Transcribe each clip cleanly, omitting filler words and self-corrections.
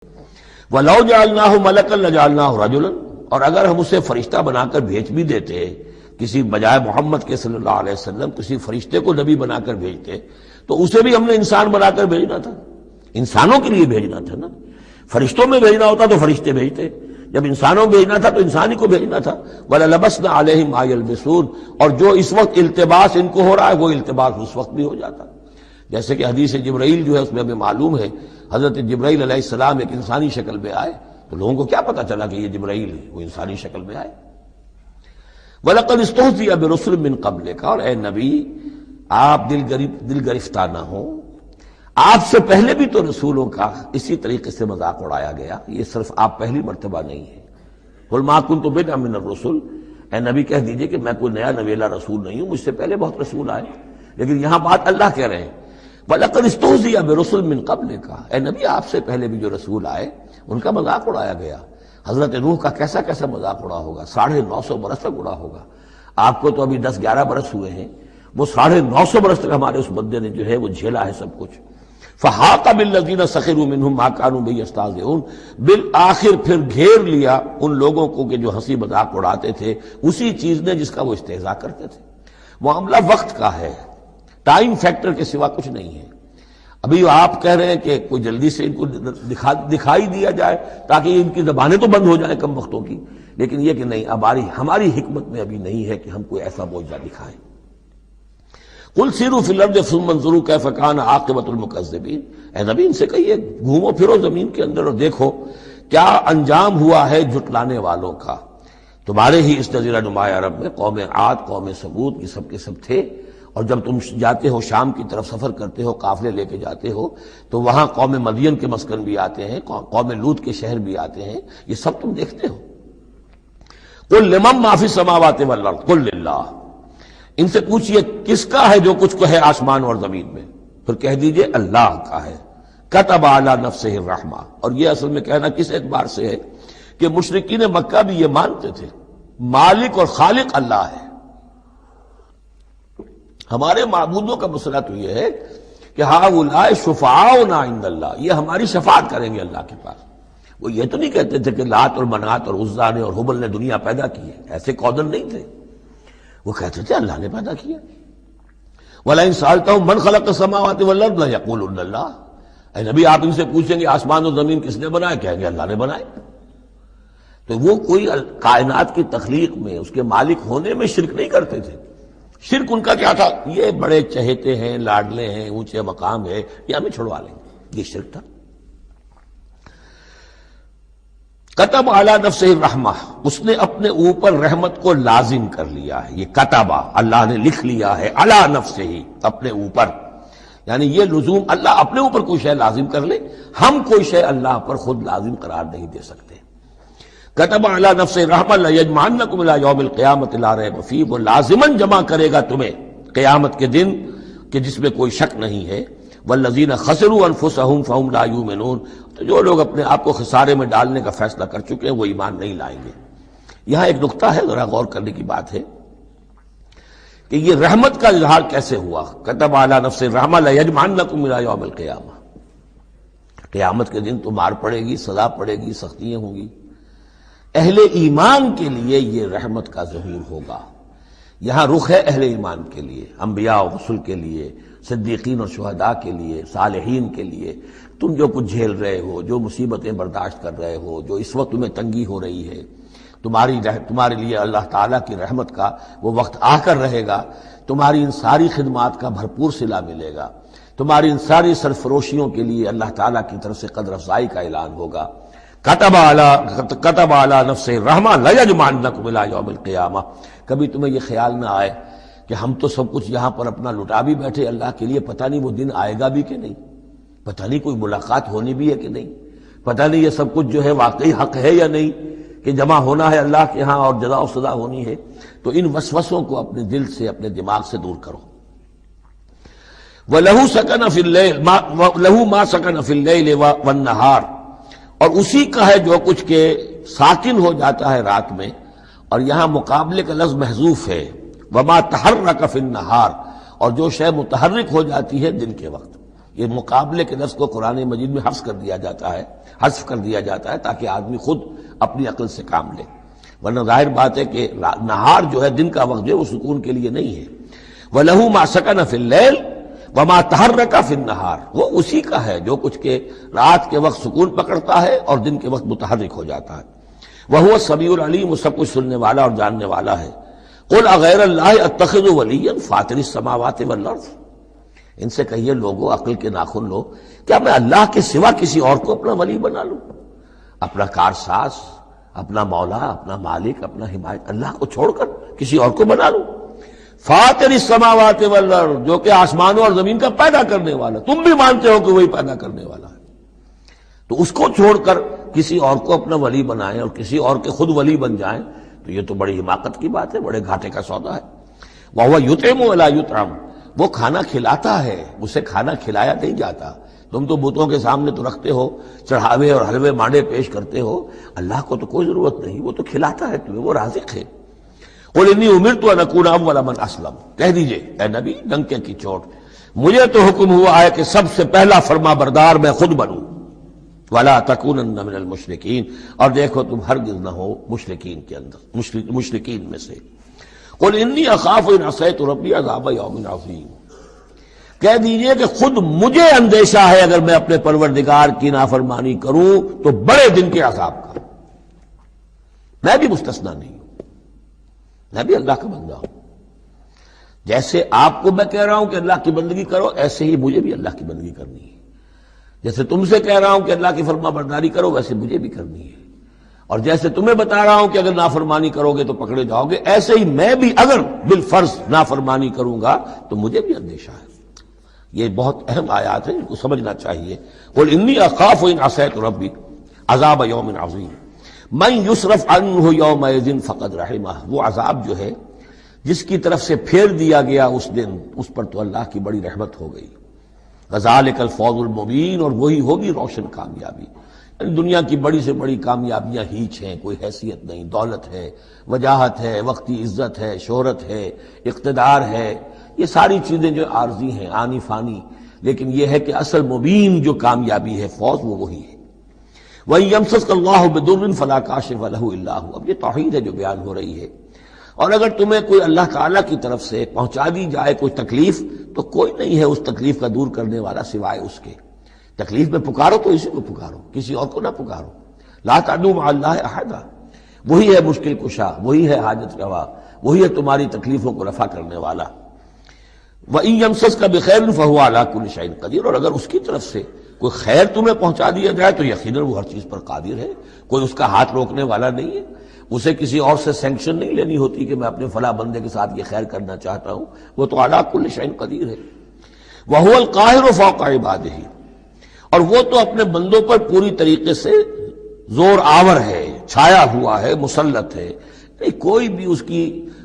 وَلَوْ جَعَلْنَاهُ مَلَكًا لَجَعَلْنَاهُ رَجُلًا، اور اگر ہم اسے فرشتہ بنا کر بھیج بھی دیتے کسی بجائے محمد کے صلی اللہ علیہ وسلم کسی فرشتے کو نبی بنا کر بھیجتے تو اسے بھی ہم نے انسان بنا کر بھیجنا تھا، انسانوں کے لیے بھیجنا تھا نا۔ فرشتوں میں بھیجنا ہوتا تو فرشتے بھیجتے، جب انسانوں میں بھیجنا تھا تو انسانی کو بھیجنا تھا۔ وَلَلَبَسْنَا عَلَيْهِمْ مَا يَلْبِسُونَ، اور جو اس وقت التباس ان کو ہو رہا ہے وہ التباس اس وقت بھی ہو جاتا، جیسے کہ حدیث جبرائیل جو ہے اس میں ہمیں معلوم ہے حضرت جبرائیل علیہ السلام ایک انسانی شکل میں آئے تو لوگوں کو کیا پتا چلا کہ یہ جبرائیل ہے، وہ انسانی شکل میں آئے۔ وَلَقَدِ اسْتُهْزِئَ بِرُسُلٍ مِّن قَبْلِكَ، اور اے نبی آپ دل گرفتہ نہ ہوں، آپ سے پہلے بھی تو رسولوں کا اسی طریقے سے مذاق اڑایا گیا، یہ صرف آپ پہلی مرتبہ نہیں ہے۔ قُلْ مَا كُنْتُ بِدْعًا مِّنَ الرُّسُلِ، اے نبی کہہ دیجئے کہ میں کوئی نیا نویلا رسول نہیں ہوں، مجھ سے پہلے بہت رسول آئے، لیکن یہاں بات اللہ کہہ رہے ہیں وَلَقَدِ اسْتُهْزِئَ بِرُسُلٍ مِّن قَبْلِكَ، اے نبی آپ سے پہلے بھی جو رسول آئے ان کا مذاق اڑایا گیا۔ حضرت نوح کا کیسا کیسا مذاق اڑا ہوگا، 950 برس تک اڑا ہوگا۔ آپ کو تو ابھی 10-11 برس ہوئے ہیں، وہ 950 برس تک ہمارے اس بندے نے جو ہے وہ جھیلا ہے سب کچھ۔ فَحَاقَ بِالَّذِينَ سَخِرُوا مِنْهُمْ مَا كَانُوا بِهِ يَسْتَهْزِئُونَ، بالآخر پھر گھیر لیا ان لوگوں کو کہ جو ہنسی مذاق اڑاتے تھے اسی چیز نے جس کا وہ استہزاء کرتے تھے۔ معاملہ وقت کا ہے، ٹائم فیکٹر کے سوا کچھ نہیں ہے۔ ابھی آپ کہہ رہے ہیں کہ کوئی جلدی سے ان کو دکھائی دیا جائے تاکہ ان کی زبانیں تو بند ہو جائیں کم وقتوں کی، لیکن یہ کہ نہیں، ہماری حکمت میں ابھی نہیں ہے کہ ہم کوئی ایسا معجزہ دکھائیں۔ قُلْ سِیرُوا فِی الْأَرْضِ ثُمَّ انظُرُوا کَیْفَ کَانَ عَاقِبَةُ الْمُکَذِّبِینَ، اے نبی ان سے کہیے گھومو پھرو زمین کے اندر اور دیکھو کیا انجام ہوا ہے جھٹلانے والوں کا۔ تمہارے ہی اس جزیرہ نما عرب میں قوم عاد، قوم ثمود، یہ سب کے سب تھے، اور جب تم جاتے ہو شام کی طرف سفر کرتے ہو، قافلے لے کے جاتے ہو تو وہاں قوم مدین کے مسکن بھی آتے ہیں، قوم لوط کے شہر بھی آتے ہیں، یہ سب تم دیکھتے ہو۔ قُلْ لِمَن مَّا فِی السَّمَاوَاتِ وَالْأَرْضِ قُلْ لِلَّهِ، ان سے پوچھئے کس کا ہے جو کچھ کو ہے آسمان اور زمین میں، پھر کہہ دیجئے اللہ کا ہے۔ كَتَبَ عَلَى نَفْسِهِ الرَّحْمَةَ، اور یہ اصل میں کہنا کس اعتبار سے ہے کہ مشرکین مکہ بھی یہ مانتے تھے مالک اور خالق اللہ ہے۔ ہمارے معبودوں کا مسئلہ تو یہ ہے کہ ہؤلاء شفعاؤنا عند اللہ، یہ ہماری شفاعت کریں گے اللہ کے پاس۔ وہ یہ تو نہیں کہتے تھے کہ لات اور منات اور عزا نے اور حبل نے دنیا پیدا کی ہے، ایسے قودن نہیں تھے، وہ کہتے تھے اللہ نے پیدا کیا۔ وَلَئِن سَأَلْتَهُم مَّنْ خَلَقَ السَّمَاوَاتِ وَالْأَرْضَ لَيَقُولُنَّ اللَّهُ، اے نبی آپ ان سے پوچھیں گے آسمان اور زمین کس نے بنائے، کہیں گے اللہ نے بنائے۔ تو وہ کوئی کائنات کی تخلیق میں اس کے مالک ہونے میں شرک نہیں کرتے تھے۔ شرک ان کا کیا تھا، یہ بڑے چہیتے ہیں، لاڈلے ہیں، اونچے مقام ہے، یہ ہمیں چھڑوا لیں گے، یہ شرک تھا۔ کتب علی نفسہ الرحمہ، اس نے اپنے اوپر رحمت کو لازم کر لیا ہے، یہ کتبہ اللہ نے لکھ لیا ہے، علی نفسہ ہی اپنے اوپر، یعنی یہ لزوم اللہ اپنے اوپر کوئی شے لازم کر لے، ہم کوئی شے اللہ پر خود لازم قرار نہیں دے سکتے۔ کتب علی نفسہ الرحمہ لیجمعنکم الی یوم القیامۃ لا ریب فیہ، وہ لازماً جمع کرے گا تمہیں قیامت کے دن کہ جس میں کوئی شک نہیں ہے۔ والذین خسروا انفسہم فہم لا یؤمنون، تو جو لوگ اپنے آپ کو خسارے میں ڈالنے کا فیصلہ کر چکے ہیں وہ ایمان نہیں لائیں گے۔ یہاں ایک نقطہ ہے، ذرا غور کرنے کی بات ہے کہ یہ رحمت کا اظہار کیسے ہوا۔ کتب علی نفسہ الرحمہ لیجمعنکم الی یوم القیامہ، قیامت کے دن تو مار پڑے گی، سزا پڑے گی، سختیاں ہوں گی۔ اہل ایمان کے لیے یہ رحمت کا ظہور ہوگا، یہاں رخ ہے اہل ایمان کے لیے، انبیاء و رسل کے لیے، صدیقین اور شہداء کے لیے، صالحین کے لیے۔ تم جو کچھ جھیل رہے ہو، جو مصیبتیں برداشت کر رہے ہو، جو اس وقت تمہیں تنگی ہو رہی ہے، تمہارے لیے اللہ تعالیٰ کی رحمت کا وہ وقت آ کر رہے گا، تمہاری ان ساری خدمات کا بھرپور صلہ ملے گا، تمہاری ان ساری سرفروشیوں کے لیے اللہ تعالیٰ کی طرف سے قدر افزائی کا اعلان ہوگا۔ کتب علی نفسہ الرحمہ لیجمعنکم الی یوم القیامہ۔ کبھی تمہیں یہ خیال نہ آئے کہ ہم تو سب کچھ یہاں پر اپنا لٹا بھی بیٹھے اللہ کے لیے، پتہ نہیں وہ دن آئے گا بھی کہ نہیں، پتہ نہیں کوئی ملاقات ہونی بھی ہے کہ نہیں، پتہ نہیں یہ سب کچھ جو ہے واقعی حق ہے یا نہیں کہ جمع ہونا ہے اللہ کے ہاں اور جزا و سزا ہونی ہے۔ تو ان وسوسوں کو اپنے دل سے، اپنے دماغ سے دور کرو۔ وَلَهُ سَكَنَ فِي اللَّيْلِ لَهُ مَا سَكَنَ فِي اللَّيْلِ وَالنَّهَارِ، اور اسی کا ہے جو کچھ کے ساکن ہو جاتا ہے رات میں، اور یہاں مقابلے کا لفظ محذوف ہے، وَمَا تَحَرَّكَ فِي النَّهَارِ، اور جو شے متحرک ہو جاتی ہے دن کے وقت، یہ مقابلے کے لفظ کو قرآن مجید میں حذف کر دیا جاتا ہے تاکہ آدمی خود اپنی عقل سے کام لے، ورنہ ظاہر بات ہے کہ نہار جو ہے دن کا وقت جو ہے وہ سکون کے لیے نہیں ہے۔ وَلَهُ مَا سَكَنَ فِي اللَّيْلِ وَمَا تَحَرَّكَ فِي النَّهَارِ، وہ اسی کا ہے جو کچھ کے رات کے وقت سکون پکڑتا ہے اور دن کے وقت متحرک ہو جاتا ہے۔ وَهُوَ السَّمِيعُ الْعَلِيمُ، وہ سب کچھ سننے والا اور جاننے والا ہے۔ قُلْ أَغَيْرَ اللَّهِ أَتَّخِذُ وَلِيًّا فَاطِرِ السَّمَاوَاتِ وَالْأَرْضِ، ان سے کہیے لوگو، عقل کے ناخن لو، کیا میں اللہ کے سوا کسی اور کو اپنا ولی بنا لوں؟ اپنا کارساز، اپنا مولا، اپنا مالک، اپنا حمایت، اللہ کو چھوڑ کر کسی اور کو بنا لوں؟ فاطر السماوات والارض، جو کہ آسمانوں اور زمین کا پیدا کرنے والا، تم بھی مانتے ہو کہ وہی پیدا کرنے والا ہے، تو اس کو چھوڑ کر کسی اور کو اپنا ولی بنائیں اور کسی اور کے خود ولی بن جائیں، تو یہ تو بڑی حماقت کی بات ہے، بڑے گھاٹے کا سودا ہے۔ وَهُوَ يُطْعِمُ وَلَا يُطْعَمُ، وہ کھانا کھلاتا ہے، اسے کھانا کھلایا نہیں جاتا۔ تم تو بتوں کے سامنے تو رکھتے ہو، چڑھاوے اور حلوے مانڈے پیش کرتے ہو، اللہ کو تو کوئی ضرورت نہیں، وہ تو کھلاتا ہے تمہیں، وہ رازق ہے۔ قُلْ إِنِّي أُمِرْتُ أَنْ أَكُونَ أَوَّلَ مَنْ أَسْلَمَ، کہہ دیجئے اے نبی ڈنکے کی چوٹ، مجھے تو حکم ہوا ہے کہ سب سے پہلا فرما بردار میں خود بنوں۔ وَلَا تَكُونَنَّ مِنَ الْمُشْرِكِينَ، اور دیکھو تم ہرگز نہ ہو مشرکین کے اندر، مشرکین میں سے۔ قُلْ إِنِّي أَخَافُ إِنْ عَصَيْتُ رَبِّي عَذَابَ يَوْمٍ عَظِيمٍ، کہہ دیجئے کہ خود مجھے اندیشہ ہے اگر میں اپنے پروردگار کی نافرمانی کروں تو بڑے دن کے عذاب کا، میں بھی مستثنا نہیں ہوں، میں بھی اللہ کا بندہ ہوں۔ جیسے آپ کو میں کہہ رہا ہوں کہ اللہ کی بندگی کرو، ایسے ہی مجھے بھی اللہ کی بندگی کرنی ہے۔ جیسے تم سے کہہ رہا ہوں کہ اللہ کی فرما برداری کرو، ویسے مجھے بھی کرنی ہے۔ اور جیسے تمہیں بتا رہا ہوں کہ اگر نافرمانی کرو گے تو پکڑے جاؤ گے، ایسے ہی میں بھی اگر بالفرض نافرمانی کروں گا تو مجھے بھی اندیشہ ہے۔ یہ بہت اہم آیات ہیں، ان کو سمجھنا چاہیے۔ قل انی اخاف ان عصیت ربی عذاب یوم عظیم من یصرف عنہ یومئذ فقد رحمہ، وہ عذاب جو ہے جس کی طرف سے پھیر دیا گیا اس دن، اس پر تو اللہ کی بڑی رحمت ہو گئی۔ وذالک الفوز المبین، اور وہی ہوگی روشن کامیابی۔ دنیا کی بڑی سے بڑی کامیابیاں ہیچ ہیں، کوئی حیثیت نہیں، دولت ہے، وجاہت ہے، وقتی عزت ہے، شہرت ہے، اقتدار ہے، یہ ساری چیزیں جو عارضی ہیں، آنی فانی، لیکن یہ ہے کہ اصل مبین جو کامیابی ہے، فوز، وہ وہی ہے۔ وَإِن يَمْسَسْكَ اللَّهُ بِضُرٍّ فَلَا كَاشِفَ لَهُ إِلَّا هُوَ، اب یہ توحید ہے جو بیان ہو رہی ہے۔ اور اگر تمہیں کوئی اللہ تعالیٰ کی طرف سے پہنچا دی جائے کوئی تکلیف، تو کوئی نہیں ہے اس تکلیف کا دور کرنے والا سوائے اس کے۔ تکلیف میں پکارو تو اسی کو پکارو، کسی اور کو نہ پکارو۔ لا تدعوا مع اللہ احدا، وہی ہے مشکل کشا، وہی ہے حاجت روا، وہی ہے تمہاری تکلیفوں کو رفع کرنے والا۔ وَإِن يَمْسَسْكَ بِخَيْرٍ فَهُوَ عَلَىٰ كُلِّ شَيْءٍ قَدِيرٌ، اور اگر اس کی طرف سے کوئی خیر تمہیں پہنچا دیا جائے تو یقیناً وہ ہر چیز پر قادر ہے، کوئی اس کا ہاتھ روکنے والا نہیں ہے۔ اسے کسی اور سے سینکشن نہیں لینی ہوتی کہ میں اپنے فلاں بندے کے ساتھ یہ خیر کرنا چاہتا ہوں، وہ تو عَلَىٰ كُلِّ شَيْءٍ قدیر ہے۔ وَهُوَ الْقَاهِرُ فَوْقَ عِبَادِهِ، اور وہ تو اپنے بندوں پر پوری طریقے سے زور آور ہے، چھایا ہوا ہے، مسلط ہے، کوئی بھی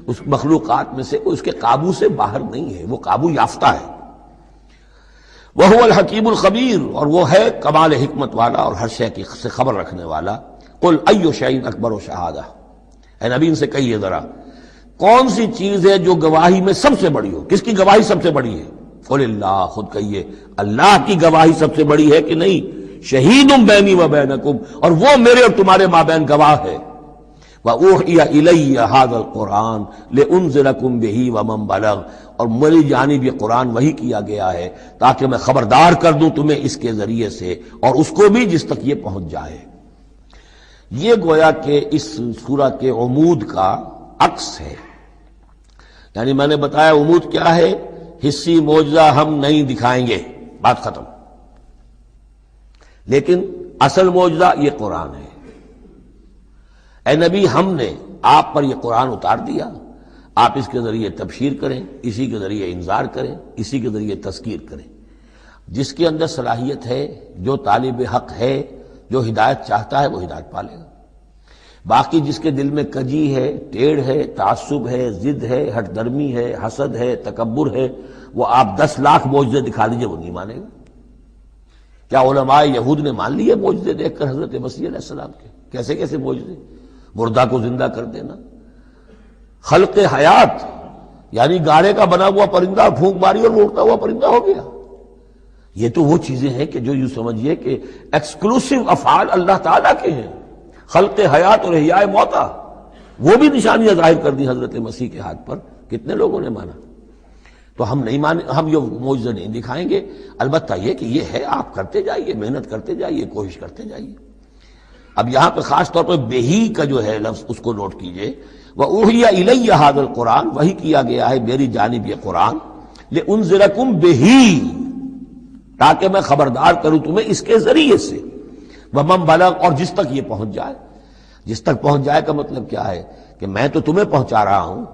اس مخلوقات میں سے کوئی اس کے قابو سے باہر نہیں ہے، وہ قابو یافتہ ہے۔ وَهُوَ الْحَكِيمُ الْخَبِيرُ، اور وہ ہے کمال حکمت والا اور ہر شے کی سے خبر رکھنے والا۔ قُلْ أَيُّ شَيْءٍ أَكْبَرُ شَهَادَةً، اے نبی ان سے کہیے ذرا کون سی چیز ہے جو گواہی میں سب سے بڑی ہو؟ کس کی گواہی سب سے بڑی ہے؟ قُلِ اللَّهُ، خود کہیے اللہ کی گواہی سب سے بڑی ہے کہ نہیں؟ شَهِيدٌ بَيْنِي وَبَيْنَكُمْ، اور وہ میرے اور تمہارے مابین گواہ ہے۔ وَأُوحِيَ إِلَيَّ هَذَا الْقُرْآنُ لِأُنذِرَكُم بِهِ وَمَن بَلَغَ، اور میری جانب یہ قرآن وحی کیا گیا ہے تاکہ میں خبردار کر دوں تمہیں اس کے ذریعے سے، اور اس کو بھی جس تک یہ پہنچ جائے۔ یہ گویا کہ اس سورہ کے عمود کا عکس ہے، یعنی میں نے بتایا عمود کیا ہے، حصی معجزہ ہم نہیں دکھائیں گے، بات ختم، لیکن اصل معجزہ یہ قرآن ہے۔ اے نبی ہم نے آپ پر یہ قرآن اتار دیا، آپ اس کے ذریعے تبشیر کریں، اسی کے ذریعے انذار کریں، اسی کے ذریعے تذکیر کریں۔ جس کے اندر صلاحیت ہے، جو طالب حق ہے، جو ہدایت چاہتا ہے، وہ ہدایت پالے گا۔ باقی جس کے دل میں کجی ہے، ٹیڑھ ہے، تعصب ہے، ضد ہے، ہٹ درمی ہے، حسد ہے، تکبر ہے، وہ آپ 10 لاکھ معجزے دکھا دیجئے وہ نہیں مانے گا۔ کیا علماء یہود نے مان لیے معجزے دیکھ کر حضرت مسیح علیہ السلام کے؟ کیسے کیسے معجزے، مردہ کو زندہ کر دینا، خلق حیات، یعنی گاڑے کا بنا ہوا پرندہ پھونک ماری اور وہ اڑتا ہوا پرندہ ہو گیا، یہ تو وہ چیزیں ہیں کہ جو یوں سمجھیے کہ ایکسکلوسیو افعال اللہ تعالیٰ کے ہیں. خلق حیات اور احیاء موتا، وہ بھی نشانیاں ظاہر کر دی حضرت مسیح کے ہاتھ پر. کتنے لوگوں نے مانا؟ تو ہم نہیں مانے، ہم یہ معجزہ نہیں دکھائیں گے. البتہ یہ کہ یہ ہے، آپ کرتے جائیے، محنت کرتے جائیے، کوشش کرتے جائیے. اب یہاں پہ خاص طور پہ بہی کا جو ہے لفظ اس کو نوٹ کیجئے. وَأُوحِيَ إِلَيَّ هَذَا الْقُرْآنُ، وحی کیا گیا ہے میری جانب یہ قرآن، لِأُنذِرَكُمْ بِهِ، تاکہ میں خبردار کروں تمہیں اس کے ذریعے سے. وَمَنْ بَلَغَ، اور جس تک یہ پہنچ جائے. جس تک پہنچ جائے کا مطلب کیا ہے کہ میں تو تمہیں پہنچا رہا ہوں،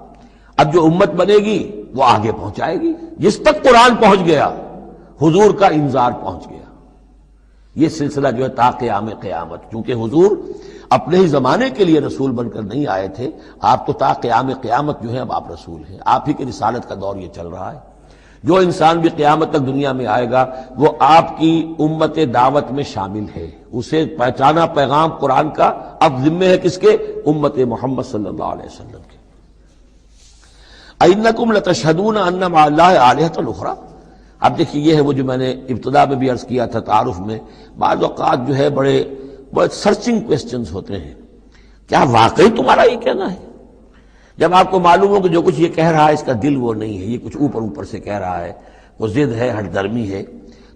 اب جو امت بنے گی وہ آگے پہنچائے گی. جس تک قرآن پہنچ گیا حضور کا انذار پہنچ گیا. یہ سلسلہ جو ہے تا قیام قیامت، چونکہ حضور اپنے ہی زمانے کے لیے رسول بن کر نہیں آئے تھے، آپ تو تا قیام قیامت جو ہے اب آپ رسول ہیں. آپ ہی کی رسالت کا دور یہ چل رہا ہے. جو انسان بھی قیامت تک دنیا میں آئے گا وہ آپ کی امت دعوت میں شامل ہے. اسے پہچانا پیغام قرآن کا اب ذمہ ہے کس کے؟ امت محمد صلی اللہ علیہ وسلم کے. اِنَّكُمْ لَتَشْهَدُونَ أَنَّ مَعَ اللَّهِ آلِهَةً أُخْرَىٰ. اب دیکھیے یہ ہے وہ جو میں نے ابتدا میں بھی عرض کیا تھا تعارف میں، بعض اوقات جو ہے بڑے سرچنگ کویسچنز ہوتے ہیں. کیا واقعی تمہارا یہ کہنا ہے؟ جب آپ کو معلوم ہو کہ جو کچھ یہ کہہ رہا ہے اس کا دل وہ نہیں ہے، یہ کچھ اوپر اوپر سے کہہ رہا ہے، وہ ضد ہے، ہٹ درمی ہے،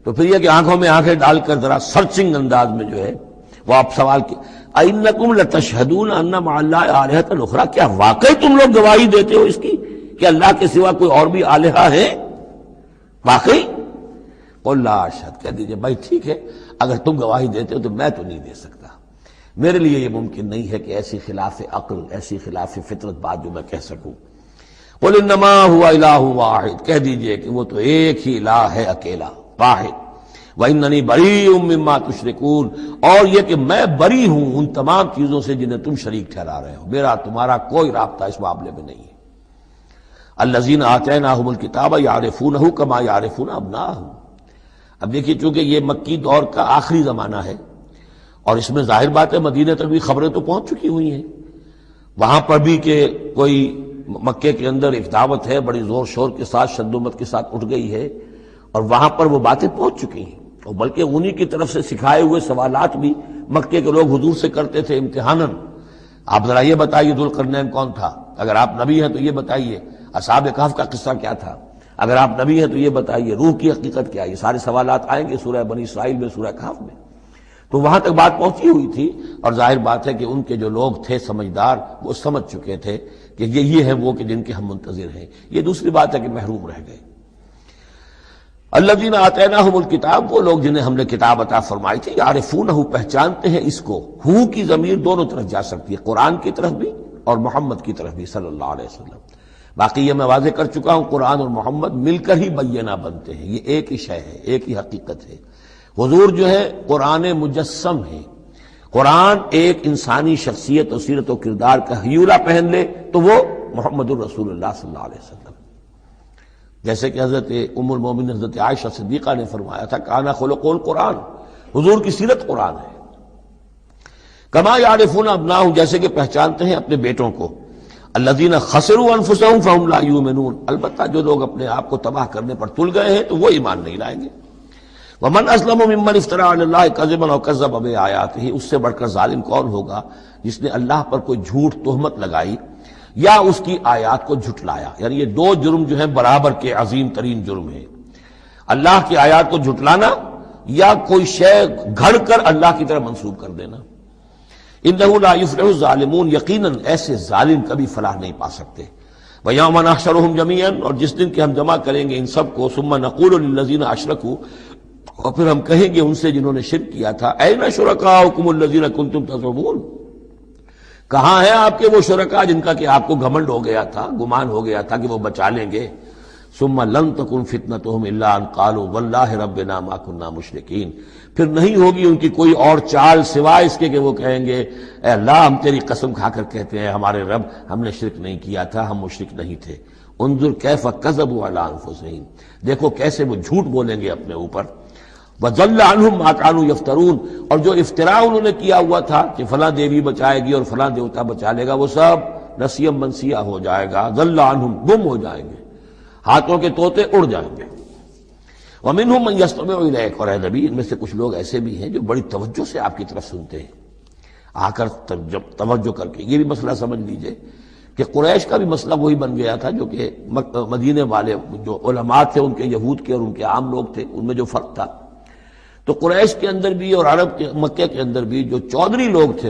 تو پھر یہ کہ آنکھوں میں آنکھیں ڈال کر ذرا سرچنگ انداز میں جو ہے وہ آپ سوال کی اِنَّكُمْ لَتَشْهَدُونَ أَنَّ مَعَ اللَّهِ آلِهَةً أُخْرَىٰ، کیا واقعی تم لوگ گواہی دیتے ہو اس کی کہ اللہ کے سوا کوئی اور بھی آلہہ ہے؟ واقعی؟ قُل لَا أَشْهَدُ، کہہ دیجئے بھائی ٹھیک ہے، اگر تم گواہی دیتے ہو تو میں تو نہیں دے سکتا. میرے لیے یہ ممکن نہیں ہے کہ ایسی خلاف عقل، ایسی خلاف فطرت بات جو میں کہہ سکوں. قُلْ إِنَّمَا هُوَ إِلَٰهٌ وَاحِدٌ، کہہ دیجئے کہ وہ تو ایک ہی الہ ہے، اکیلا، واحد. وَإِنَّنِي بَرِيءٌ مِّمَّا تُشْرِكُونَ، اور یہ کہ میں بری ہوں ان تمام چیزوں سے جنہیں تم شریک ٹھہرا رہے ہو. میرا تمہارا کوئی رابطہ اس معاملے میں نہیں ہے. الَّذِينَ آتَيْنَاهُمُ الْكِتَابَ يَعْرِفُونَهُ كَمَا يَعْرِفُونَ أَبْنَاءَهُمْ. اب دیکھیے چونکہ یہ مکی دور کا آخری زمانہ ہے اور اس میں ظاہر بات ہے مدینہ تک بھی خبریں تو پہنچ چکی ہوئی ہیں، وہاں پر بھی کہ کوئی مکے کے اندر ایک دعوت ہے بڑی زور شور کے ساتھ، شدومت کے ساتھ اٹھ گئی ہے، اور وہاں پر وہ باتیں پہنچ چکی ہیں. اور بلکہ انہی کی طرف سے سکھائے ہوئے سوالات بھی مکے کے لوگ حضور سے کرتے تھے امتحاناً. آپ ذرا یہ بتائیے ذوالقرنین کون تھا؟ اگر آپ نبی ہیں تو یہ بتائیے. اصحاب کہف کا قصہ کیا تھا؟ اگر آپ نبی ہیں تو یہ بتائیے. روح کی حقیقت کیا ہے؟ یہ سارے سوالات آئیں گے سورہ بنی اسرائیل میں، سورہ کہف میں. تو وہاں تک بات پہنچی ہوئی تھی، اور ظاہر بات ہے کہ ان کے جو لوگ تھے سمجھدار وہ سمجھ چکے تھے کہ یہ ہے وہ کہ جن کے ہم منتظر ہیں. یہ دوسری بات ہے کہ محروم رہ گئے. الذین آتیناہم الکتاب، وہ لوگ جنہیں ہم نے کتاب عطا فرمائی تھی، یعرفونہ، پہچانتے ہیں اس کو. ہو کی ضمیر دونوں طرف جا سکتی ہے، قرآن کی طرف بھی اور محمد کی طرف بھی صلی اللہ علیہ وسلم. باقی یہ میں واضح کر چکا ہوں، قرآن اور محمد مل کر ہی بینہ بنتے ہیں. یہ ایک ہی شے ہے، ایک ہی حقیقت ہے. حضور جو ہے قرآن مجسم ہے. قرآن ایک انسانی شخصیت اور سیرت و کردار کا ہیولہ پہن لے تو وہ محمد الرسول اللہ صلی اللہ علیہ وسلم. جیسے کہ حضرت ام المومنین حضرت عائشہ صدیقہ نے فرمایا تھا کانا خلق القرآن، حضور کی سیرت قرآن ہے. کما یعرفون ابناہم، جیسے کہ پہچانتے ہیں اپنے بیٹوں کو. الذین خسروا انفسہم فہم لا یؤمنون، البتہ جو لوگ اپنے آپ کو تباہ کرنے پر تل گئے ہیں تو وہ ایمان نہیں لائیں گے. ومن اسلم ممن افترى علی اللہ کذبا او کذب بآیاتہ، اس سے بڑھ کر ظالم کون ہوگا جس نے اللہ پر کوئی جھوٹ تہمت لگائی یا اس کی آیات کو جھٹلایا. یعنی یہ دو جرم جو ہیں برابر کے عظیم ترین جرم ہیں، اللہ کی آیات کو جھٹلانا یا کوئی شے گھڑ کر اللہ کی طرف منسوب کر دینا. انہ لا یفلح الظالمون، یقیناً ایسے ظالم کبھی فلاح نہیں پا سکتے. ویوم نحشرہم جمیعا، اور جس دن کہ ہم جمع کریں گے ان سب کو. ثم نقول للذین اشرکوا، اور پھر ہم کہیں گے ان سے جنہوں نے شرک کیا تھا، این شرکاؤکم الذین کنتم تزعمون، کہاں ہیں آپ کے وہ شرکاء جن کا کہ آپ کو گھمنڈ ہو گیا تھا، گمان ہو گیا تھا کہ وہ بچا لیں گے. ثم لن تکن فتنتہم الا ان قالوا واللہ ربنا ما کنا مشرکین، پھر نہیں ہوگی ان کی کوئی اور چال سوائے اس کے کہ وہ کہیں گے اے اللہ ہم تیری قسم کھا کر کہتے ہیں ہمارے رب ہم نے شرک نہیں کیا تھا، ہم مشرک نہیں تھے. انظر کیف کذبوا علی انفسہم، دیکھو کیسے وہ جھوٹ بولیں گے اپنے اوپر. وَضَلَّ عَنْهُمْ مَا كَانُوا يَفْتَرُونَ، اور جو افتراء انہوں نے کیا ہوا تھا کہ فلاں دیوی بچائے گی اور فلاں دیوتا بچا لے گا، وہ سب نسیم منسیہ ہو جائے گا. ضَلَّ عَنْهُمْ، گم ہو جائیں گے، ہاتھوں کے طوطے اڑ جائیں گے. وَمِنْهُمْ مَنْ يَسْتَمِعُ إِلَيْكَ، اور اے نبی ان میں سے کچھ لوگ ایسے بھی ہیں جو بڑی توجہ سے آپ کی طرف سنتے ہیں، آ کر توجہ کر کے۔ یہ بھی مسئلہ سمجھ لیجئے کہ قریش کا بھی مسئلہ وہی بن گیا تھا جو کہ مدینے والے جو علماء تھے ان کے یہود کے اور ان کے عام لوگ تھے ان میں جو فرق تھا، تو قریش کے اندر بھی اور عرب کے مکے کے اندر بھی جو چودھری لوگ تھے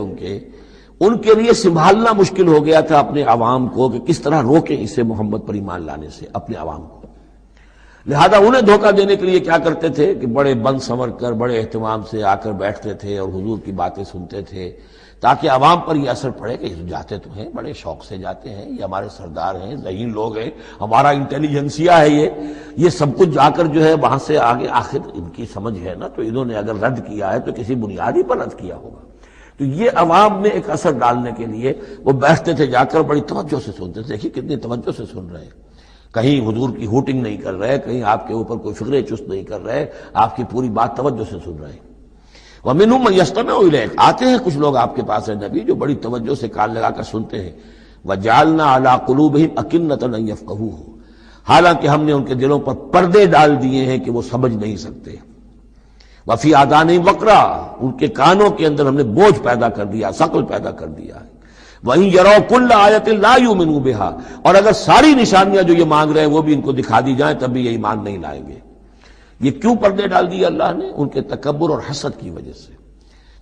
ان کے لیے سنبھالنا مشکل ہو گیا تھا اپنے عوام کو کہ کس طرح روکیں اسے محمد پر ایمان لانے سے اپنے عوام کو۔ لہذا انہیں دھوکہ دینے کے لیے کیا کرتے تھے کہ بڑے بند سنور کر بڑے اہتمام سے آ کر بیٹھتے تھے اور حضور کی باتیں سنتے تھے تاکہ عوام پر یہ اثر پڑے کہ جاتے تو ہیں، بڑے شوق سے جاتے ہیں، یہ ہمارے سردار ہیں، ذہین لوگ ہیں، ہمارا انٹیلیجنسیا ہے، یہ سب کچھ جا کر جو ہے وہاں سے آگے آخر ان کی سمجھ ہے نا، تو انہوں نے اگر رد کیا ہے تو کسی بنیادی پر رد کیا ہوگا۔ تو یہ عوام میں ایک اثر ڈالنے کے لیے وہ بیٹھتے تھے جا کر بڑی توجہ سے سنتے تھے، دیکھیے کتنی توجہ سے سن رہے ہیں، کہیں حضور کی ہوٹنگ نہیں کر رہے، کہیں آپ کے اوپر کوئی فکر چست نہیں کر رہے، آپ کی پوری بات توجہ سے سن رہے ہیں۔ وَمِنْهُمْ مَنْ يَسْتَمِعُ إِلَيْكَ، آتے ہیں کچھ لوگ آپ کے پاس ہیں نبی جو بڑی توجہ سے کان لگا کر سنتے ہیں۔ وَجَعَلْنَا عَلَىٰ قُلُوبِهِمْ أَكِنَّةً أَن يَفْقَهُوهُ، حالانکہ ہم نے ان کے دلوں پر پردے ڈال دیے ہیں کہ وہ سمجھ نہیں سکتے۔ وَفِي آذَانِهِمْ وَقْرًا، ان کے کانوں کے اندر ہم نے بوجھ پیدا کر دیا، ثقل پیدا کر دیا ہے۔ وَإِن يَرَوْا كُلَّ آيَةٍ لَا يُؤْمِنُوا بِهَا، اور اگر ساری نشانیاں جو یہ مانگ رہے ہیں وہ بھی ان کو دکھا دی جائیں تب بھی یہ ایمان نہیں لائیں گے۔ یہ کیوں پردے ڈال دیے اللہ نے؟ ان کے تکبر اور حسد کی وجہ سے،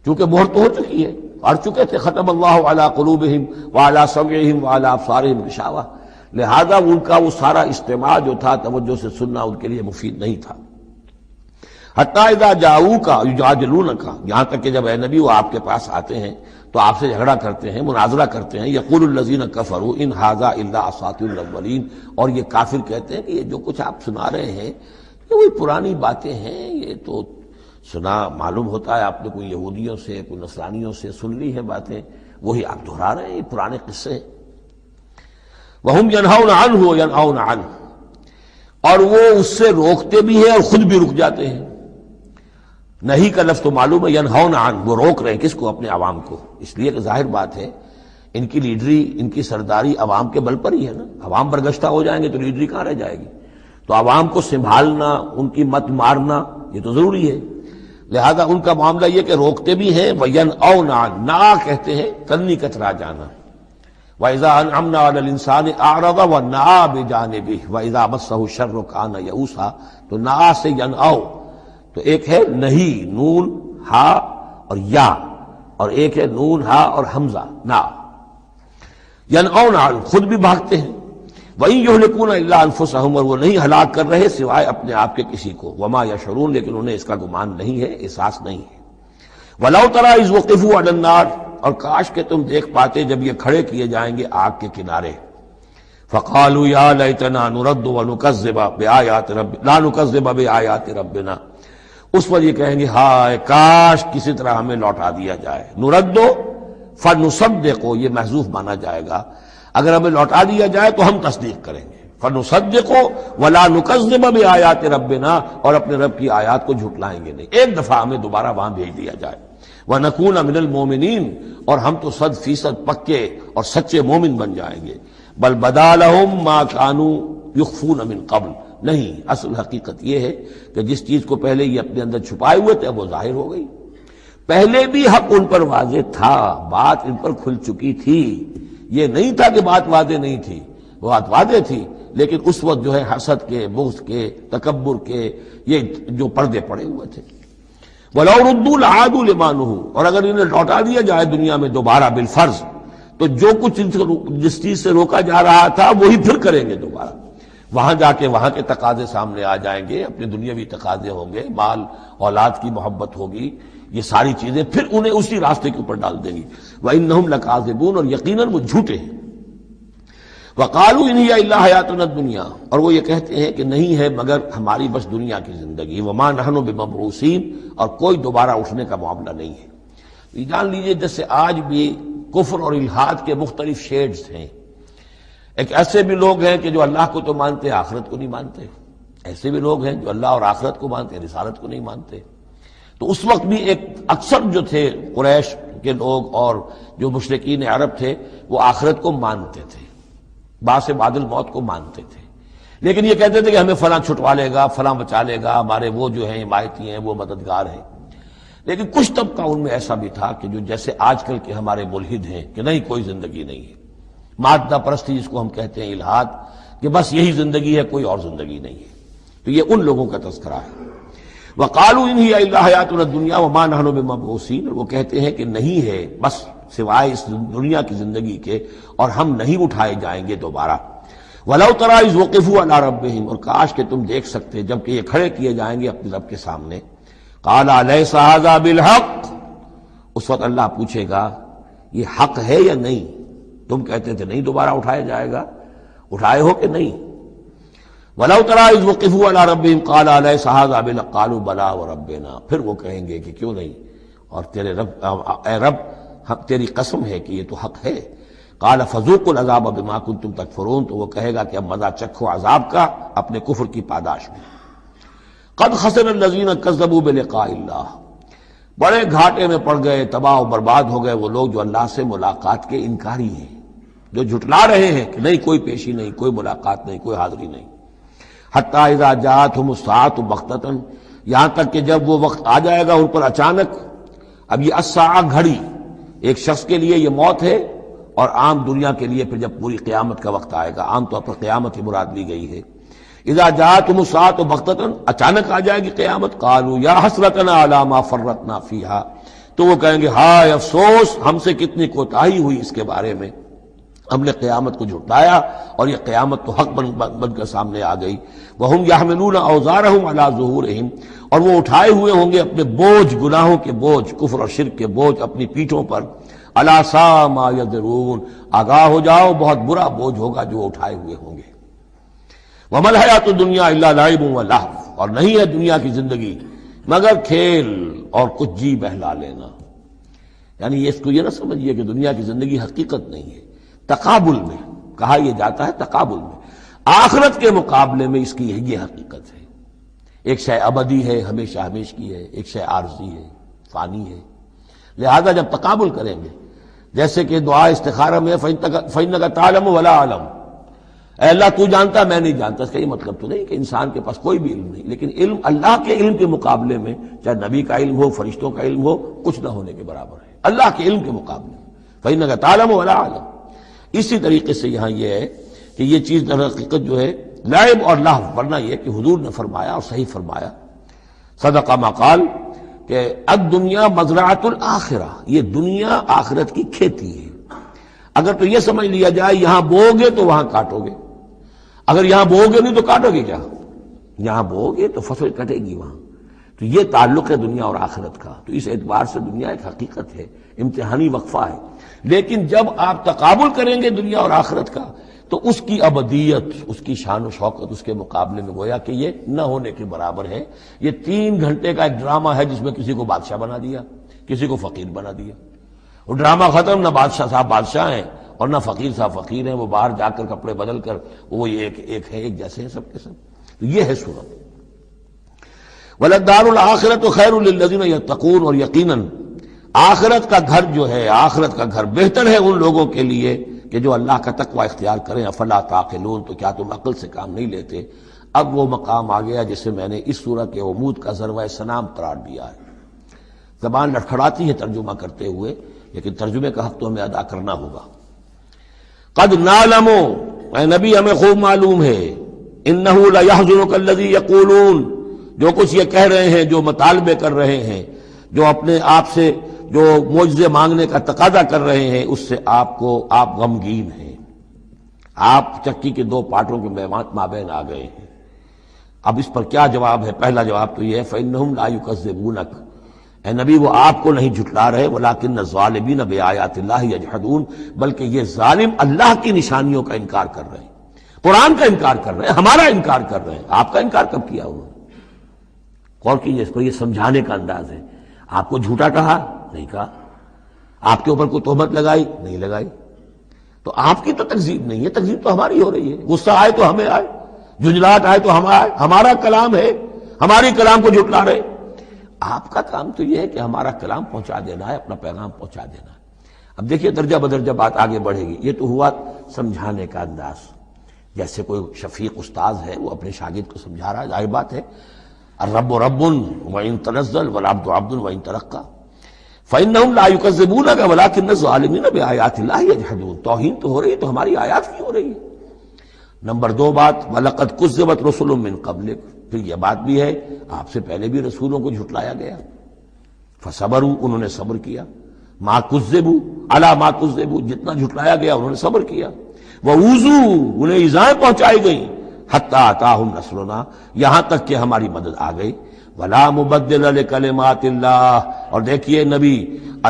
چونکہ مہر تو ہو چکی ہے، پڑھ چکے تھے ختم اللہ علی قلوبہم وعلی سمعہم وعلی ابصارہم غشاوہ، لہذا ان کا وہ سارا استماع جو تھا توجہ سے سننا ان کے لیے مفید نہیں تھا۔ حتیٰ اذا جاؤوک یجادلونک، یہاں تک کہ جب اے نبی وہ آپ کے پاس آتے ہیں تو آپ سے جھگڑا کرتے ہیں، مناظرہ کرتے ہیں، یقول الذین کفروا ان ھذا الا اساطیر الاولین، اور یہ کافر کہتے ہیں کہ یہ جو کچھ آپ سنا رہے ہیں یہ وہی پرانی باتیں ہیں، یہ تو سنا معلوم ہوتا ہے آپ نے کوئی یہودیوں سے کوئی نصرانیوں سے سن لی ہے باتیں، وہی آپ دہرا رہے ہیں، یہ پرانے قصے ہیں۔ وَهُمْ يَنْهَوْنَ عَنْهُ وَيَنْأَوْنَ عَنْهُ، اور وہ اس سے روکتے بھی ہیں اور خود بھی رک جاتے ہیں۔ نہیں کا لفظ تو معلوم ہے، ینہون عن، وہ روک رہے ہیں کس کو؟ اپنے عوام کو، اس لیے کہ ظاہر بات ہے ان کی لیڈری ان کی سرداری عوام کے بل پر ہی ہے نا، عوام برگشتہ ہو جائیں گے تو لیڈری کہاں رہ جائے گی؟ تو عوام کو سنبھالنا، ان کی مت مارنا یہ تو ضروری ہے، لہذا ان کا معاملہ یہ کہ روکتے بھی ہیں۔ وَيَنْأَوْنَ عَنْ، نا کہتے ہیں کنی کترا جانا۔ وَإِذَا أَنْعَمْنَا عَلَى الْإِنسَانِ أَعْرَضَ وَنَأَىٰ بِجَانِبِهِ وَإِذَا مَسَّهُ الشَّرُّ كَانَ يَئُوسًا، تو نا سے ینأو، تو ایک ہے نہیں نون ہا اور یا، اور ایک ہے نون ہا اور حمزہ نا۔ ینأون عن، خود بھی بھاگتے ہیں۔ وَإِن يُهْلِكُونَ إِلَّا أَنفُسَهُمْ، اور وہ نہیں ہلاک کر رہے سوائے اپنے آپ کے کسی کو۔ وَمَا يَشْعُرُونَ، لیکن انہیں اس کا گمان نہیں ہے، احساس نہیں ہے۔ وَلَوْ تَرَىٰ إِذْ وُقِفُوا عَلَى النَّارِ، اور کاش کہ تم دیکھ پاتے جب یہ کھڑے کیے جائیں گے آگ کے کنارے۔ فَقَالُوا يَا لَيْتَنَا نُرَدُّ وَنُكَذِّبَ بِآيَاتِ رَبِّنَا لَا نُكَذِّبَ بِآيَاتِ رَبِّنَا، اس وقت یہ کہیں گے ہائے کاش کسی طرح ہمیں لوٹا دیا جائے۔ نردو فنصدقو، یہ محذوف مانا جائے گا، اگر ہمیں لوٹا دیا جائے تو ہم تصدیق کریں گے۔ فنصدقو ولا نکذب بآیات ربنا، اور اپنے رب کی آیات کو جھٹلائیں گے نہیں، ایک دفعہ ہمیں دوبارہ وہاں بھیج دیا جائے۔ ونکون من المؤمنین، اور ہم تو 100% پکے اور سچے مومن بن جائیں گے۔ بل بدا لہم ما کانوا یخفون من قبل، نہیں، اصل حقیقت یہ ہے کہ جس چیز کو پہلے یہ اپنے اندر چھپائے ہوئے تھے وہ ظاہر ہو گئی۔ پہلے بھی حق ان پر واضح تھا، بات ان پر کھل چکی تھی، یہ نہیں تھا کہ بات واضح نہیں تھی، بات واضح تھی، لیکن اس وقت جو ہے حسد کے، بغض کے، تکبر کے یہ جو پردے پڑے ہوئے تھے۔ وَلَوْ رُدُّوا لَعَادُوا لِمَا نُهُوا، اور اگر انہیں لوٹا دیا جائے دنیا میں دوبارہ بالفرض، تو جو کچھ جس چیز سے روکا جا رہا تھا وہی پھر کریں گے دوبارہ، وہاں جا کے وہاں کے تقاضے سامنے آ جائیں گے، اپنے دنیاوی تقاضے ہوں گے، مال اولاد کی محبت ہوگی، یہ ساری چیزیں پھر انہیں اسی راستے کے اوپر ڈال دیں گی۔ وَإِنَّهُمْ لَكَاذِبُونَ، اور یقیناً وہ جھوٹے ہیں۔ وَقَالُوا إِنْ هِيَ إِلَّا حَيَاتُنَا الدُّنْيَا، اور وہ یہ کہتے ہیں کہ نہیں ہے مگر ہماری بس دنیا کی زندگی۔ وَمَا نَحْنُ بِمَبْعُوثِينَ، اور کوئی دوبارہ اٹھنے کا معاملہ نہیں ہے۔ یہ جان لیجئے جیسے آج بھی کفر اور الحاد کے مختلف شیڈز ہیں، ایک ایسے بھی لوگ ہیں کہ جو اللہ کو تو مانتے آخرت کو نہیں مانتے، ایسے بھی لوگ ہیں جو اللہ اور آخرت کو مانتے رسالت کو نہیں مانتے۔ تو اس وقت بھی ایک اکثر جو تھے قریش کے لوگ اور جو مشرکین عرب تھے وہ آخرت کو مانتے تھے، بعث بعد الموت کو مانتے تھے، لیکن یہ کہتے تھے کہ ہمیں فلاں چھٹوا لے گا، فلاں بچا لے گا، ہمارے وہ جو ہیں حمایتی ہیں، وہ مددگار ہیں۔ لیکن کچھ طبقہ ان میں ایسا بھی تھا کہ جو جیسے آج کل کے ہمارے ملحد ہیں کہ نہیں کوئی زندگی نہیں ہے، مادہ پرستی جس کو ہم کہتے ہیں، الحاد، کہ بس یہی زندگی ہے، کوئی اور زندگی نہیں ہے۔ تو یہ ان لوگوں کا تذکرہ ہے۔ وَقَالُوا إِنْ هِيَ إِلَّا حَيَاتُنَا الدُّنْيَا وَمَا نَحْنُ بِمَبْعُوثِينَ، وہ کہتے ہیں کہ نہیں ہے بس سوائے اس دنیا کی زندگی کے، اور ہم نہیں اٹھائے جائیں گے دوبارہ۔ وَلَوْ تَرَىٰ إِذْ وُقِفُوا عَلَىٰ رَبِّهِمْ، اور کاش کہ تم دیکھ سکتے جب کہ یہ کھڑے کیے جائیں گے اپنے رب کے سامنے۔ قَالَ أَلَيْسَ هَٰذَا بِالْحَقِّ، اس وقت اللہ پوچھے گا یہ حق ہے یا نہیں؟ تم کہتے تھے نہیں دوبارہ اٹھایا جائے گا، اٹھائے ہو کہ نہیں؟ وَلَوْ تَرَىٰ إِذْ وُقِفُوا عَلَىٰ رَبِّهِمْ قَالَ أَلَيْسَ هَٰذَا بِالْحَقِّ قَالُوا بَلَىٰ وَرَبِّنَا، پھر وہ کہیں گے کہ کیوں نہیں، اور تیرے رب، اے رب تیری قسم ہے کہ یہ تو حق ہے۔ قَالَ فَذُوقُوا الْعَذَابَ بِمَا كُنتُمْ تَكْفُرُونَ، تو وہ کہے گا کہ اب مزہ چکھو عذاب کا اپنے کفر کی پاداش میں۔ قَدْ خَسِرَ الَّذِينَ كَذَّبُوا بِلِقَاءِ اللَّهِ، بڑے گھاٹے میں پڑ گئے، تباہ و برباد ہو گئے وہ لوگ جو اللہ سے ملاقات کے انکاری ہیں، جو جھٹلا رہے ہیں کہ نہیں کوئی پیشی نہیں، کوئی ملاقات نہیں، کوئی حاضری نہیں۔ حتیٰ اذا جاءتہم الساعۃ بغتۃ، یہاں تک کہ جب وہ وقت آ جائے گا ان پر اچانک۔ اب یہ الساعہ گھڑی ایک شخص کے لیے یہ موت ہے، اور عام دنیا کے لیے پھر جب پوری قیامت کا وقت آئے گا، عام طور پر قیامت ہی مراد لی گئی ہے۔ اذا جاءتہم الساعۃ بغتۃ، اچانک آ جائے گی قیامت۔ قالوا یا حسرتنا علی ما فرطنا فیہا، تو وہ کہیں گے ہائے افسوس ہم سے کتنی کوتاہی ہوئی اس کے بارے میں، ہم نے قیامت کو جھٹلایا اور یہ قیامت تو حق بن کر سامنے آ گئی۔ وَهُمْ يَحْمِلُونَ أَوْزَارَهُمْ عَلَىٰ ظُهُورِهِمْ، اور وہ اٹھائے ہوئے ہوں گے اپنے بوجھ، گناہوں کے بوجھ، کفر اور شرک کے بوجھ اپنی پیٹھوں پر۔ أَلَا سَاءَ مَا يَزِرُونَ، آگاہ ہو جاؤ بہت برا بوجھ ہوگا جو اٹھائے ہوئے ہوں گے۔ وَمَا الْحَيَاةُ الدُّنْيَا إِلَّا لَعِبٌ وَلَهْوٌ، اور نہیں ہے دنیا کی زندگی مگر کھیل اور کچھ جی بہلا لینا۔ یعنی اس کو یہ نہ سمجھیے کہ دنیا کی زندگی حقیقت نہیں ہے، تقابل میں کہا یہ جاتا ہے، تقابل میں آخرت کے مقابلے میں اس کی یہ حقیقت ہے۔ ایک شے ابدی ہے، ہمیشہ ہمیش کی ہے، ایک شے عارضی ہے، فانی ہے۔ لہذا جب تقابل کریں گے، جیسے کہ دعا استخارہ میں فَإِنَّكَ تَعْلَمُ وَلَا أَعْلَمُ، اے اللہ تو جانتا میں نہیں جانتا، اس کا یہ مطلب تو نہیں کہ انسان کے پاس کوئی بھی علم نہیں، لیکن علم اللہ کے علم کے مقابلے میں، چاہے نبی کا علم ہو، فرشتوں کا علم ہو، کچھ نہ ہونے کے برابر ہے اللہ کے علم کے مقابلے میں۔ فَإِنَّكَ تَعْلَمُ وَلَا أَعْلَمُ، اسی طریقے سے یہاں یہ ہے کہ یہ چیز در حقیقت جو ہے لعب اور لہو، ورنہ یہ کہ حضور نے فرمایا اور صحیح فرمایا، صدق ما قال، کہ الدنیا مزرعۃ الآخرہ، یہ دنیا آخرت کی کھیتی ہے۔ اگر تو یہ سمجھ لیا جائے یہاں بو گے تو وہاں کاٹو گے، اگر یہاں بو گے نہیں تو کاٹو گے کیا؟ یہاں بو گے تو فصل کٹے گی وہاں۔ تو یہ تعلق ہے دنیا اور آخرت کا، تو اس اعتبار سے دنیا ایک حقیقت ہے، امتحانی وقفہ ہے۔ لیکن جب آپ تقابل کریں گے دنیا اور آخرت کا تو اس کی ابدیت، اس کی شان و شوکت اس کے مقابلے میں گویا کہ یہ نہ ہونے کے برابر ہے۔ یہ 3 گھنٹے کا ایک ڈرامہ ہے جس میں کسی کو بادشاہ بنا دیا، کسی کو فقیر بنا دیا، وہ ڈرامہ ختم، نہ بادشاہ صاحب بادشاہ ہیں اور نہ فقیر صاحب فقیر ہیں، وہ باہر جا کر کپڑے بدل کر وہ ایک ہے، ایک جیسے ہیں سب کے سب۔ تو یہ ہے صورت۔ وَلَلدَّارُ الْآخِرَةُ خَيْرٌ لِلَّذِينَ يَتَّقُونَ، اور یقیناً آخرت کا گھر جو ہے، آخرت کا گھر بہتر ہے ان لوگوں کے لیے کہ جو اللہ کا تقوی اختیار کریں۔ افلا تعقلون، تو کیا تم عقل سے کام نہیں لیتے؟ اب وہ مقام آ گیا جسے میں نے اس سورہ کے عمود کا ذروہ سنام قرار دیا ہے۔ زبان لڑکھڑاتی ہے ترجمہ کرتے ہوئے، لیکن ترجمے کا حق تو ہمیں ادا کرنا ہوگا۔ قد نعلم، اے نبی ہمیں خوب معلوم ہے، انہ لیحزنک الذی یقولون، جو کچھ یہ کہہ رہے ہیں، جو مطالبے کر رہے ہیں، جو اپنے آپ سے جو معجزے مانگنے کا تقاضا کر رہے ہیں، اس سے آپ غمگین ہیں، آپ چکی کے 2 پارٹوں کے مابین آ گئے ہیں۔ اب اس پر کیا جواب ہے؟ پہلا جواب تو یہ ہے فإنہم لا یکذبونک، اے نبی وہ آپ کو نہیں جھٹلا رہے، ولکن الظالمین بآیات اللہ یجحدون، بلکہ یہ ظالم اللہ کی نشانیوں کا انکار کر رہے ہیں، قرآن کا انکار کر رہے ہیں، ہمارا انکار کر رہے ہیں۔ آپ کا انکار کب کیا انہوں نے؟ غور کیجیے، اس پر یہ سمجھانے کا انداز ہے۔ آپ کو جھوٹا کہا؟ نہیں کہا۔ آپ کے اوپر کوئی تہمت لگائی؟ نہیں لگائی۔ تو آپ کی تو تکذیب نہیں ہے، تکذیب تو ہماری ہو رہی ہے۔ غصہ آئے تو ہمیں آئے، جھنجھلاہٹ آئے تو ہمیں آئے، ہمارا کلام ہے، ہماری کلام کو جھٹلا رہے۔ آپ کا کام تو یہ ہے کہ ہمارا کلام پہنچا دینا ہے، اپنا پیغام پہنچا دینا ہے۔ اب دیکھیے درجہ بدرجہ بات آگے بڑھے گی۔ یہ تو ہوا سمجھانے کا انداز، جیسے کوئی شفیق استاذ ہے، وہ اپنے شاگرد کو سمجھا رہا ہے، ظاہر بات ہے الرب رب وإن تنزل والعبد عبد وإن ترقى فإنهم لا يكذبونك ولكن الظالمين بآيات الله يجحدون۔ توہین تو ہو رہی ہے تو ہماری آیات کی ہو رہی ہے۔ نمبر 2 بات وَلَقَدْ كُذِّبَتْ رُسُلٌ مِّن قَبْلِكَ، پھر یہ بات بھی ہے آپ سے پہلے بھی رسولوں کو جھٹلایا گیا، فَصَبَرُوا، انہوں نے صبر کیا، مَا كُذِّبُوا عَلَىٰ مَا كُذِّبُوا، جتنا جھٹلایا گیا انہوں نے صبر کیا، وَأُوذُوا، انہیں ایذائیں پہنچائی گئیں، حَتَّىٰ أَتَاهُمْ نَصْرُنَا، یہاں تک کہ ہماری مدد آ گئی، وَلَا مُبَدِّلَ لِكَلِمَاتِ اللَّهِ، اور دیکھیے نبی،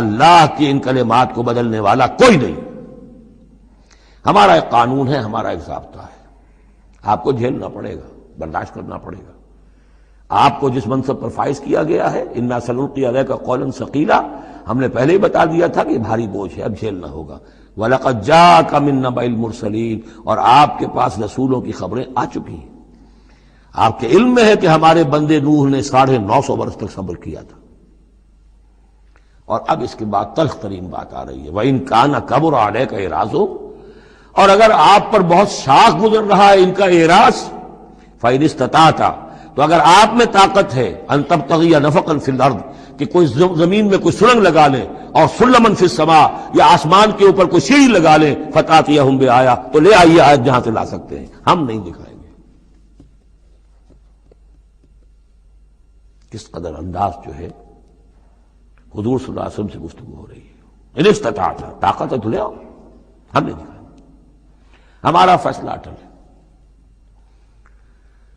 اللہ کی ان کلمات کو بدلنے والا کوئی نہیں۔ ہمارا ایک قانون ہے، ہمارا ایک ضابطہ ہے، آپ کو جھیلنا پڑے گا، برداشت کرنا پڑے گا۔ آپ کو جس منصب پر فائز کیا گیا ہے اِنَّا سَنُلْقِي عَلَيْكَ قَوْلًا ثَقِيلًا، ہم نے پہلے ہی بتا دیا تھا کہ بھاری بوجھ ہے، اب جھیلنا ہوگا۔ وَلَقَدْ جَاءَكَ مِن نَّبَإِ الْمُرْسَلِينَ، اور آپ کے پاس رسولوں کی خبریں آ چکی ہیں۔ آپ کے علم میں ہے کہ ہمارے بندے نوح نے 950 برس تک صبر کیا تھا، اور اب اس کے بعد تلخ ترین بات آ رہی ہے، وَإِن كَانَ كَبُرَ عَلَيْكَ إِعْرَاضُهُمْ، اور اگر آپ پر بہت شاخ گزر رہا ہے ان کا اعراض، فَإِنِ اسْتَطَعْتَ، تو اگر آپ میں طاقت ہے ان تبتغی نفقا فی الارض، کہ کوئی زمین میں کوئی سرنگ لگا لیں، اور سلما فی السماء، یا آسمان کے اوپر کوئی سیڑھی لگا لیں، فتاتیہم بآیہ، تو لے آئیے آیت جہاں سے لا سکتے ہیں، ہم نہیں دکھائیں گے۔ کس قدر انداز جو ہے حضور صلی اللہ علیہ وسلم سے گفتگو ہو رہی ہے، ان استطاعت، طاقت ہے تو لے آؤ، ہم نہیں دکھائیں گے، ہمارا فیصلہ اٹل ہے۔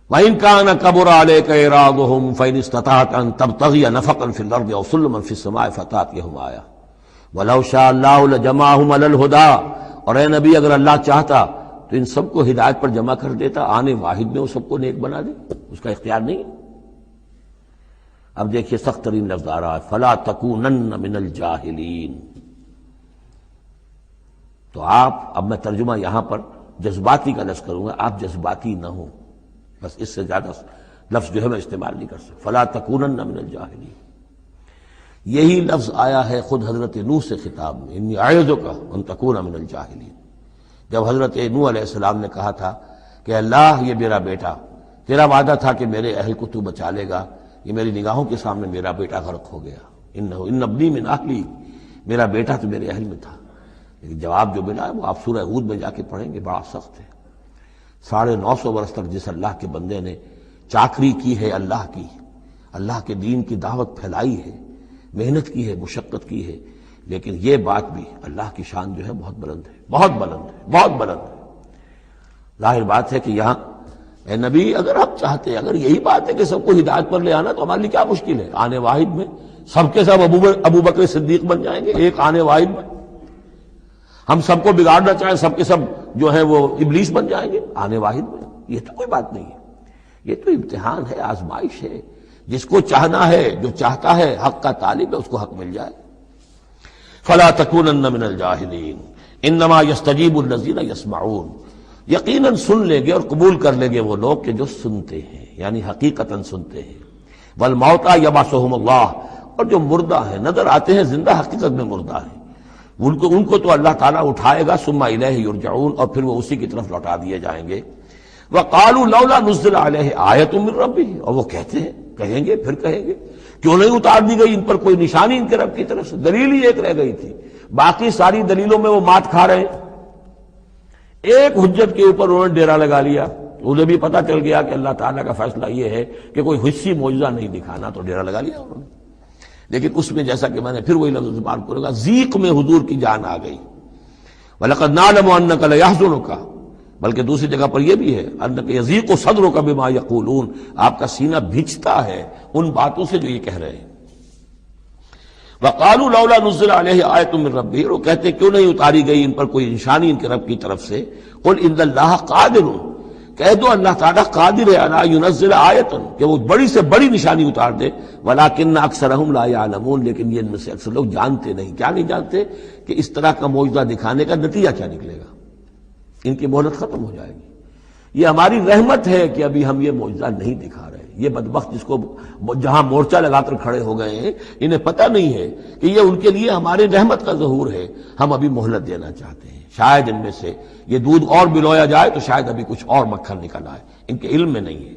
وَإِن كَانَ كَبُرَ عَلَيْكَ إِعْرَاضُهُمْ فَإِنِ اسْتَطَعْتَ أَن تَبْتَغِيَ نَفَقًا فِي الْأَرْضِ أَوْ سُلَّمًا فِي السَّمَاءِ فَتَأْتِيَهُمْ آیَةٌ وَلَوْ شَاءَ اللَّهُ لَجَمَعَهُمْ عَلَى الْهُدَىٰ، اور اے نبی اگر اللہ چاہتا تو ان سب کو ہدایت پر جمع کر دیتا، آنے واحد میں وہ سب کو نیک بنا دے، اس کا اختیار نہیں ہے۔ اب دیکھیے سخت ترین لفظ آ رہا ہے، فَلَا تَكُونَنَّ مِنَ الْجَاهِلِينَ۔ تو آپ، اب میں ترجمہ یہاں پر جذباتی کا لفظ کروں گا، آپ جذباتی نہ ہوں، بس اس سے زیادہ لفظ جو ہے میں استعمال نہیں کر سکتا۔ فَلَا تَكُونَنَّ مِنَ الْجَاهِلِينَ، یہی لفظ آیا ہے خود حضرت نوح سے خطاب میں، اِنِّی أَعِظُکَ أَن تَكُونَ مِنَ الْجَاهِلِينَ، جب حضرت نوح علیہ السلام نے کہا تھا کہ اللہ یہ میرا بیٹا، تیرا وعدہ تھا کہ میرے اہل کو تو بچا لے گا، یہ میری نگاہوں کے سامنے میرا بیٹا غرق ہو گیا، اِنَّ ابنی من اہلی، میرا بیٹا تو میرے اہل میں تھا۔ لیکن جواب جو ملا ہے وہ آپ سورہ ہود میں جا کے پڑھیں گے، بڑا سخت ہے۔ 950 برس تک جس اللہ کے بندے نے چاکری کی ہے اللہ کی، اللہ کے دین کی دعوت پھیلائی ہے، محنت کی ہے، مشقت کی ہے، لیکن یہ بات بھی اللہ کی شان جو ہے بہت بلند ہے، بہت بلند ہے، بہت بلند ہے۔ ظاہر بات ہے کہ یہاں اے نبی اگر آپ چاہتے، اگر یہی بات ہے کہ سب کو ہدایت پر لے آنا، تو ہمارے لیے کیا مشکل ہے، آنے واحد میں سب کے سب ابو بکر صدیق بن جائیں گے، ایک آنے واحد میں۔ ہم سب کو بگاڑنا چاہیں، سب کے سب جو ہے وہ ابلیس بن جائیں گے آنے واحد میں، یہ تو کوئی بات نہیں ہے، یہ تو امتحان ہے، آزمائش ہے، جس کو چاہنا ہے، جو چاہتا ہے، حق کا طالب ہے، اس کو حق مل جائے۔ فَلَا تَكُونَنَّ مِنَ الْجَاهِلِينَ إِنَّمَا يَسْتَجِيبُ الَّذِينَ يَسْمَعُونَ، یقیناً سن لیں گے اور قبول کر لیں گے وہ لوگ کہ جو سنتے ہیں، یعنی حقیقتاً سنتے ہیں۔ وَالْمَوْتَىٰ يَبْعَثُهُمُ اللَّهُ، اور جو مردہ ہیں، نظر آتے ہیں زندہ، حقیقت میں مردہ ہیں، ان کو تو اللہ تعالیٰ اٹھائے گا، ثم الیہ یرجعون، اور پھر وہ اسی کی طرف لوٹا دیے جائیں گے۔ وقالوا لولا نزل علیہ آیۃ من ربہ، اور وہ کہتے ہیں، کہیں گے، پھر کہیں گے کیوں نہیں اتار دی گئی ان پر کوئی نشانی ان کے رب کی طرف سے، دلیل ہی ایک رہ گئی تھی، باقی ساری دلیلوں میں وہ مات کھا رہے ہیں، ایک حجت کے اوپر انہوں نے ڈیرا لگا لیا، انہیں بھی پتہ چل گیا کہ اللہ تعالیٰ کا فیصلہ یہ ہے کہ کوئی حصی معجزہ نہیں دکھانا، تو ڈیرا لگا لیا انہوں نے۔ لیکن اس میں جیسا کہ میں نے پھر وہی لفظ زبان کروں گا، ذیق میں حضور کی جان آ گئی۔ وَلَقَدْ نَعْلَمُ أَنَّكَ لَيَحْزُنُكَ، بلکہ دوسری جگہ پر یہ بھی ہے، أَنَّكَ يَضِيقُ صَدْرُكَ بِمَا يَقُولُونَ، آپ کا سینہ بھیجتا ہے ان باتوں سے جو یہ کہہ رہے ہیں۔ وَقَالُوا لَوْلَا نُزِّلَ عَلَيْهِ آیَةٌ مِّن رَبِّهِ، وہ کہتے کیوں نہیں اتاری گئی ان پر کوئی نشانی ان کے رب کی طرف سے۔ قُلْ إِنَّ اللَّهَ قَادِرٌ، کہہ دو اللہ تعالیٰ قادر ہے علی ينزل آیۃ، کہ وہ بڑی سے بڑی نشانی اتار دے، ولکن اکثرهم لا يعلمون، لیکن یہ ان میں سے اکثر لوگ جانتے نہیں۔ کیا نہیں جانتے؟ کہ اس طرح کا معجزہ دکھانے کا نتیجہ کیا نکلے گا، ان کی مہلت ختم ہو جائے گی۔ یہ ہماری رحمت ہے کہ ابھی ہم یہ معجزہ نہیں دکھا رہے، یہ بدبخت جس کو جہاں مورچہ لگا کر کھڑے ہو گئے ہیں، انہیں پتہ نہیں ہے کہ یہ ان کے لیے ہمارے رحمت کا ظہور ہے، ہم ابھی مہلت دینا چاہتے ہیں، شاید ان میں سے یہ دودھ اور بلویا جائے تو شاید ابھی کچھ اور مکھن نکل آئے، ان کے علم میں نہیں ہے۔